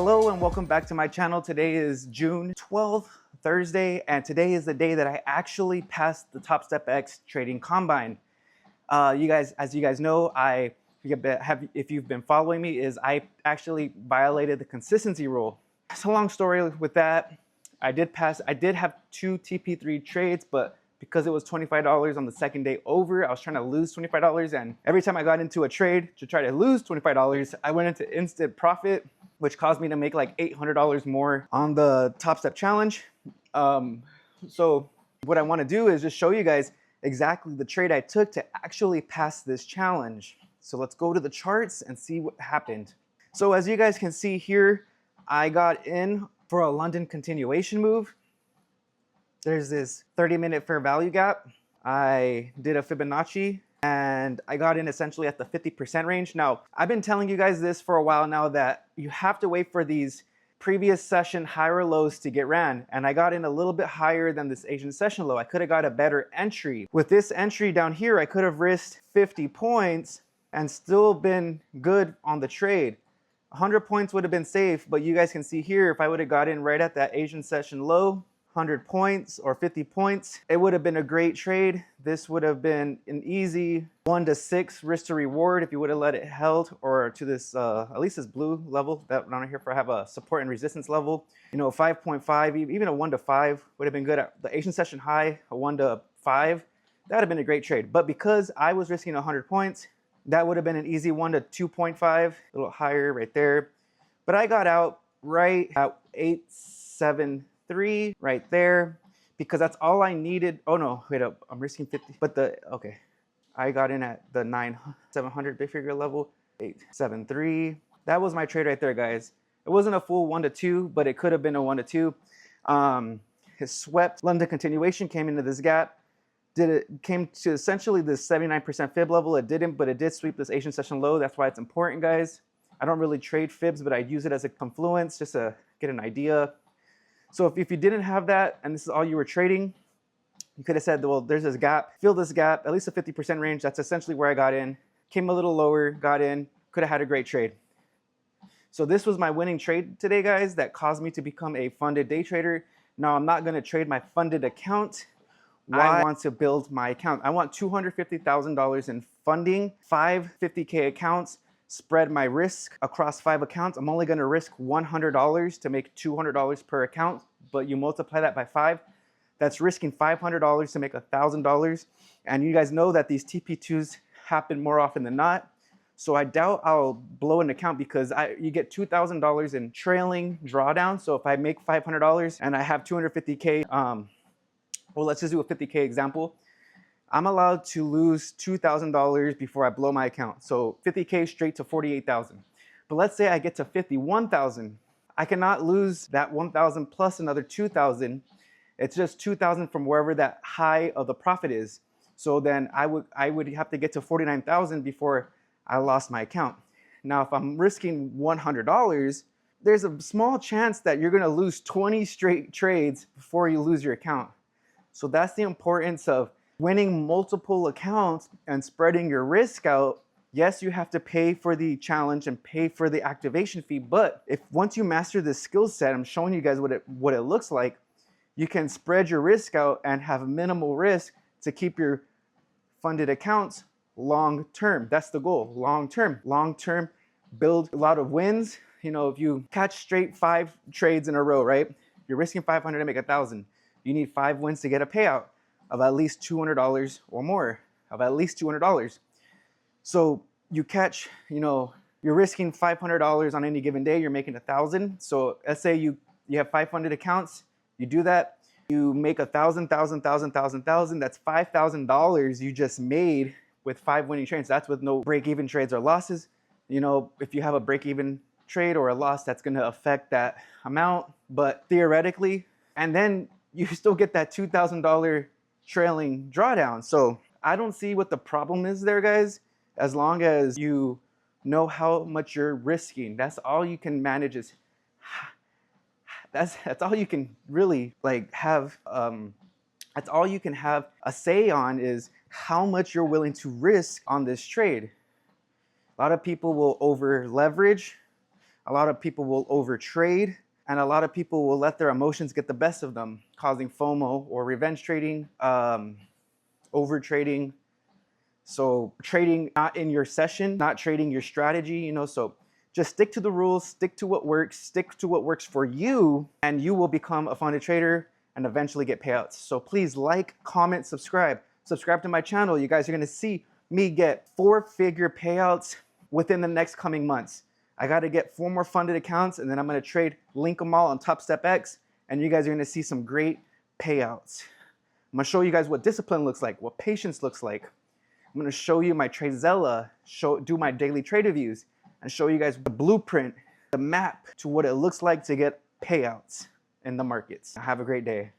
Hello and welcome back to my channel. Today is June 12th, Thursday, and today is the day that I actually passed the TopStepX Trading Combine. As you guys know, if you've been following me, I actually violated the consistency rule. It's a long story with that. I did have 2 TP3 trades, but because it was $25 on the second day over, I was trying to lose $25, and every time I got into a trade to try to lose $25, I went into instant profit, which caused me to make like $800 more on the Top Step Challenge. So what I want to do is just show you guys exactly the trade I took to actually pass this challenge. So let's go to the charts and see what happened. So as you guys can see here, I got in for a London continuation move. There's this 30-minute fair value gap. I did a Fibonacci and I got in essentially at the 50% range. Now, I've been telling you guys this for a while now that you have to wait for these previous session higher lows to get ran. And I got in a little bit higher than this Asian session low. I could have got a better entry. With this entry down here, I could have risked 50 points and still been good on the trade. 100 points would have been safe, but you guys can see here, if I would have got in right at that Asian session low, 100 points or 50 points, it would have been a great trade. This would have been an easy 1 to 6 risk to reward if you would have let it held, or to this at least this blue level that down here for have a support and resistance level. You know, 5.5, even a 1 to 5 would have been good. At the Asian session high, a 1 to 5, that would have been a great trade. But because I was risking 100 points, that would have been an easy 1 to 2.5, a little higher right there. But I got out right at 873 right there, because that's all I needed. Oh no, wait up, I'm risking 50, but okay. I got in at the 700 big figure level, 873. That was my trade right there, guys. It wasn't a full 1 to 2, but it could have been a 1 to 2. It swept London continuation, came into this gap. Came to essentially this 79% fib level. It didn't, but it did sweep this Asian session low. That's why it's important, guys. I don't really trade fibs, but I use it as a confluence just to get an idea. So if you didn't have that and this is all you were trading, you could have said, well, there's this gap, fill this gap, at least a 50% range. That's essentially where I got in. Came a little lower, got in, could have had a great trade. So this was my winning trade today, guys, that caused me to become a funded day trader. Now I'm not going to trade my funded account. I want to build my account. I want $250,000 in funding, 5 50K accounts, spread my risk across 5 accounts. I'm only going to risk $100 to make $200 per account, but you multiply that by 5. That's risking $500 to make $1,000. And you guys know that these TP2s happen more often than not. So I doubt I'll blow an account, because you get $2,000 in trailing drawdown. So if I make $500 and I have 250K, well, let's just do a 50K example. I'm allowed to lose $2,000 before I blow my account. So 50K straight to 48,000. But let's say I get to 51,000. I cannot lose that 1,000 plus another 2,000. It's just 2,000 from wherever that high of the profit is. So then I would have to get to 49,000 before I lost my account. Now, if I'm risking $100, there's a small chance that you're gonna lose 20 straight trades before you lose your account. So that's the importance of winning multiple accounts and spreading your risk out. Yes, you have to pay for the challenge and pay for the activation fee, but once you master this skill set, I'm showing you guys what it looks like, you can spread your risk out and have minimal risk to keep your funded accounts long term. That's the goal, long term. Long term, build a lot of wins. You know, if you catch straight 5 trades in a row, right? You're risking 500 to make 1,000. You need 5 wins to get a payout of at least $200 or more, of at least $200. So you catch, you know, you're risking $500 on any given day, you're making 1,000. So let's say you have 500 accounts, you do that, you make 1,000, 1,000, 1,000, 1,000, 1,000, that's $5,000 you just made with 5 winning trades. That's with no break-even trades or losses. You know, if you have a break-even trade or a loss, that's gonna affect that amount, but theoretically, and then you still get that $2,000 trailing drawdown. So I don't see what the problem is there, guys, as long as you know how much you're risking. That's all you can manage is, that's all you can really like have, that's all you can have a say on, is how much you're willing to risk on this trade. A lot of people will over leverage. A lot of people will overtrade, and a lot of people will let their emotions get the best of them, causing FOMO or revenge trading, over trading. So trading not in your session, not trading your strategy, you know, so just stick to the rules, stick to what works for you, and you will become a funded trader and eventually get payouts. So please like, comment, subscribe to my channel. You guys are gonna see me get 4-figure payouts within the next coming months. I gotta get 4 more funded accounts, and then I'm gonna trade, link them all on TopStepX, and you guys are gonna see some great payouts. I'm gonna show you guys what discipline looks like, what patience looks like. I'm gonna show you my TradeZella, do my daily trade reviews, and show you guys the blueprint, the map to what it looks like to get payouts in the markets. Have a great day.